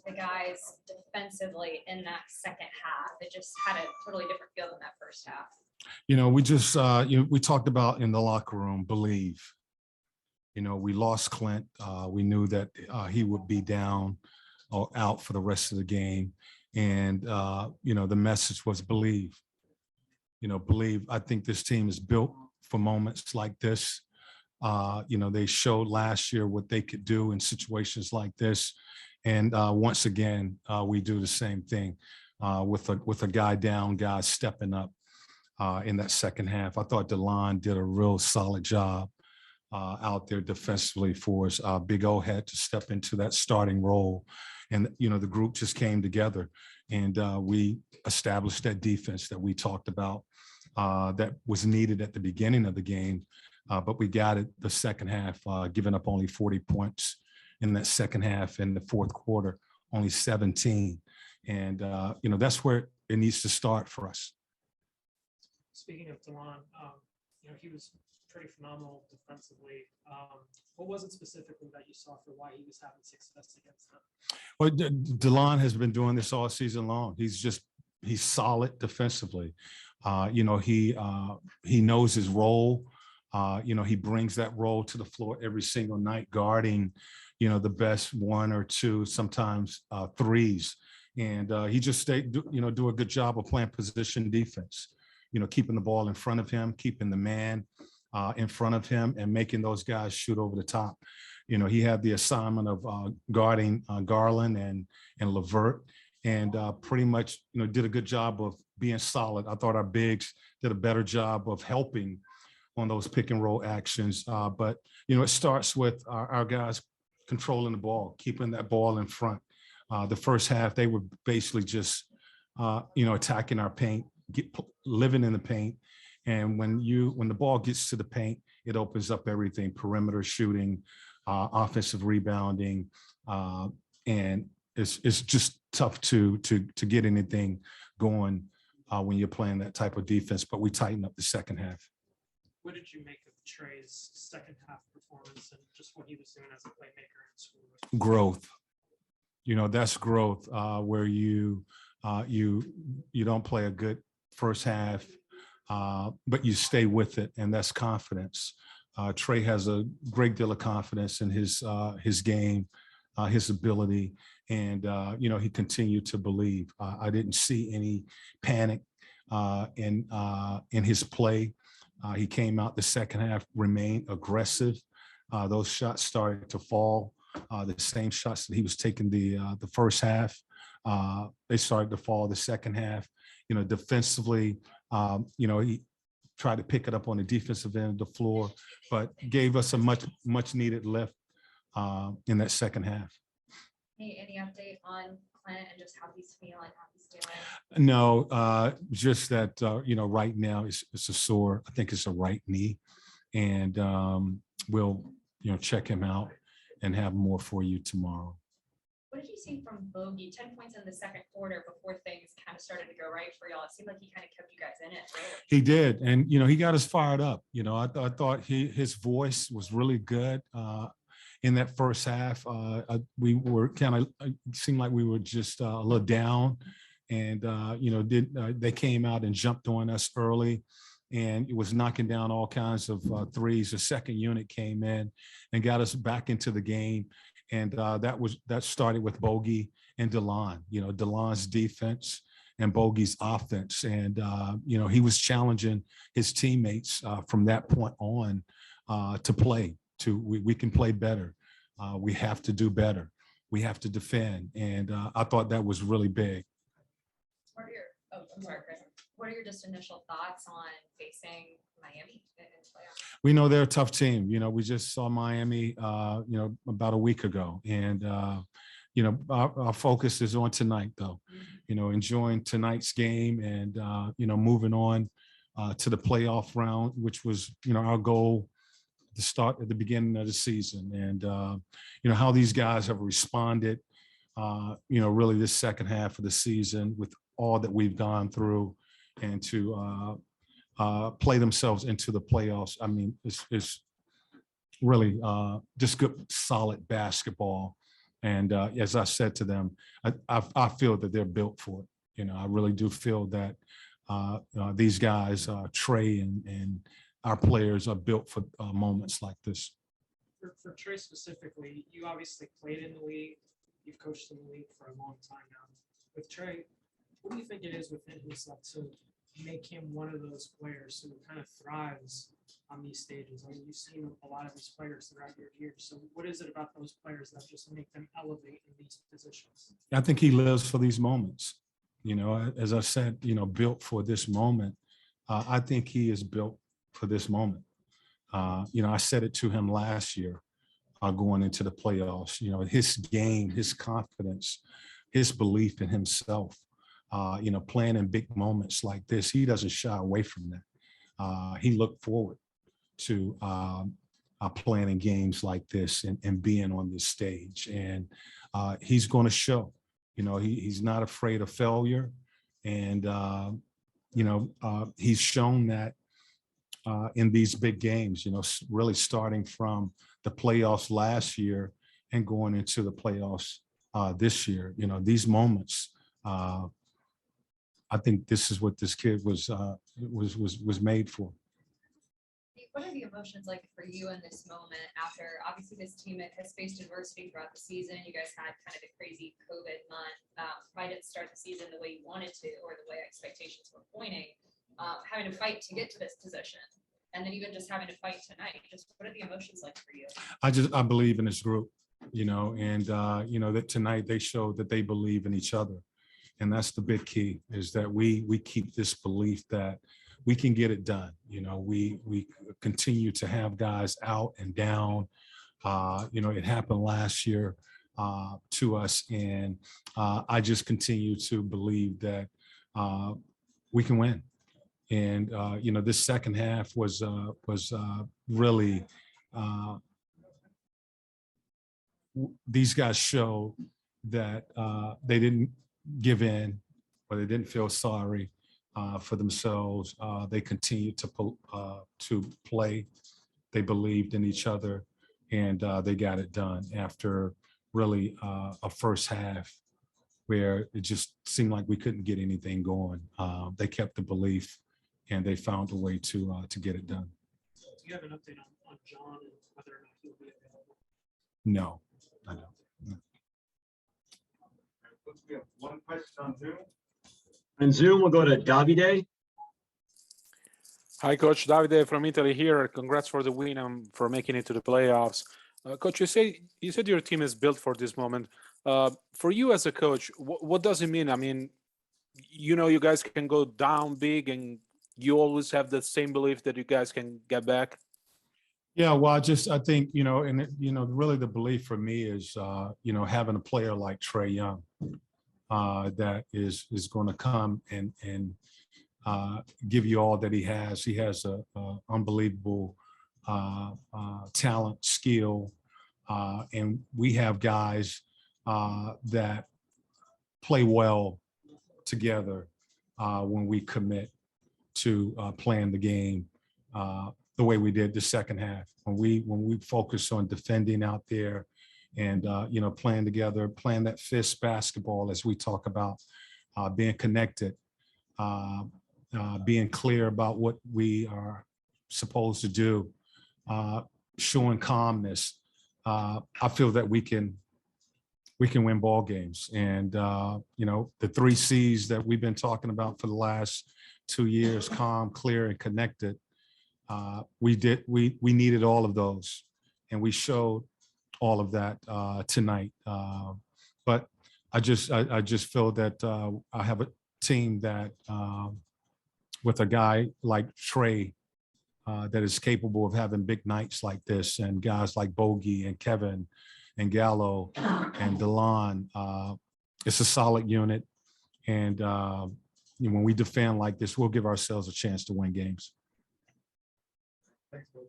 the guys defensively in that second half? It just had a totally different feel than that first half. We just, we talked about in the locker room, believe. We lost Clint. We knew that he would be down or out for the rest of the game. And, the message was believe. Believe. I think this team is built for moments like this. They showed last year what they could do in situations like this. And once again, we do the same thing with a guy down, guys stepping up in that second half. I thought DeLon did a real solid job out there defensively for us. Big O had to step into that starting role. And, the group just came together and we established that defense that we talked about that was needed at the beginning of the game. But we got it the second half, giving up only 40 points in that second half. In the fourth quarter, only 17. And, that's where it needs to start for us. Speaking of DeLon, he was pretty phenomenal defensively. What was it specifically that you saw for why he was having success against them? Well, DeLon has been doing this all season long. He's solid defensively. He knows his role. He brings that role to the floor every single night, guarding, the best one or two, sometimes threes. And he just do a good job of playing position defense, keeping the ball in front of him, keeping the man in front of him and making those guys shoot over the top. He had the assignment of guarding Garland and LeVert and pretty much, did a good job of being solid. I thought our bigs did a better job of helping on those pick and roll actions. But, it starts with our guys controlling the ball, keeping that ball in front. The first half, they were basically just, attacking our paint, living in the paint. And when the ball gets to the paint, it opens up everything: perimeter shooting, offensive rebounding, and it's just tough to get anything going when you're playing that type of defense. But we tightened up the second half. What did you make of Trey's second half performance and just what he was doing as a playmaker in school? Growth. That's growth where you don't play a good first half. But you stay with it, and that's confidence. Trey has a great deal of confidence in his game, his ability, and he continued to believe. I didn't see any panic in his play. He came out the second half, remained aggressive. Those shots started to fall. The same shots that he was taking the first half, they started to fall the second half. Defensively. He tried to pick it up on the defensive end of the floor, but gave us a much needed lift in that second half. Any update on Clint and just how he's feeling? No, just that right now it's a sore. I think it's a right knee, and we'll check him out and have more for you tomorrow. What did you see from Bogey? 10 points in the second quarter before things kind of started to go right for y'all. It seemed like he kind of kept you guys in it. Right? He did, and he got us fired up. I thought his voice was really good in that first half. We were seemed like we were just a little down, and they came out and jumped on us early, and it was knocking down all kinds of threes. The second unit came in and got us back into the game. And that started with Bogey and DeLon, DeLon's defense and Bogey's offense. And, he was challenging his teammates from that point on to play. We can play better. We have to do better. We have to defend. And I thought that was really big. What are your just initial thoughts on facing Miami in playoffs? We know they're a tough team. We just saw Miami, about a week ago. And, our focus is on tonight, though, enjoying tonight's game and, moving on to the playoff round, which was, our goal to start at the beginning of the season. And, how these guys have responded, really this second half of the season with all that we've gone through and to play themselves into the playoffs. I mean, it's really just good, solid basketball. And as I said to them, I feel that they're built for it. You know, I really do feel that these guys, Trey and our players, are built for moments like this. For Trey specifically, you obviously played in the league. You've coached in the league for a long time now. With Trey, what do you think it is within himself to make him one of those players who kind of thrives on these stages? I mean, you've seen a lot of these players throughout your years. So what is it about those players that just make them elevate in these positions? I think he lives for these moments. You know, as I said, you know, built for this moment. I think he is built for this moment. You know, I said it to him last year going into the playoffs. You know, his game, his confidence, his belief in himself, you know, playing in big moments like this, he doesn't shy away from that. He looked forward to playing in games like this and being on this stage. And he's going to show, you know, he's not afraid of failure. And, you know, he's shown that in these big games, you know, really starting from the playoffs last year and going into the playoffs this year. You know, these moments, I think this is what this kid was made for. What are the emotions like for you in this moment after obviously this team has faced adversity throughout the season? You guys had kind of a crazy COVID month. Probably didn't start the season the way you wanted to or the way expectations were pointing. Having to fight to get to this position, and then even just having to fight tonight. Just what are the emotions like for you? I believe in this group, you know, and you know that tonight they showed that they believe in each other, and that's the big key, is that we keep this belief that we can get it done. You know, we continue to have guys out and down. You know, it happened last year to us, and I just continue to believe that we can win. And you know, this second half was really these guys show that they didn't give in, or they didn't feel sorry for themselves. They continued to play. They believed in each other, and they got it done after really a first half where it just seemed like we couldn't get anything going. They kept the belief, and they found a way to get it done. Do you have an update on John and whether or not he'll be available? No, I don't. No. We have one question on Zoom. On Zoom, we'll go to Davide. Hi, Coach. Davide from Italy here. Congrats for the win and for making it to the playoffs. Coach, you said your team is built for this moment. For you as a coach, what does it mean? I mean, you know, you guys can go down big and you always have the same belief that you guys can get back. Yeah, well, I think, you know, and, you know, really the belief for me is, you know, having a player like Trey Young that is going to come and give you all that he has. He has a unbelievable talent, skill, and we have guys that play well together when we commit to playing the game the way we did the second half. When we focus on defending out there and you know, playing together, playing that fist basketball, as we talk about, being connected, being clear about what we are supposed to do, showing calmness. I feel that we can win ball games. And you know, the 3 C's that we've been talking about for the last 2 years, calm, clear, and connected. We needed all of those, and we showed all of that tonight. But I just feel that I have a team that with a guy like Trey that is capable of having big nights like this, and guys like Bogey and Kevin and Gallo and Delon. It's a solid unit, and you know, when we defend like this, we'll give ourselves a chance to win games. Thanks, Coach.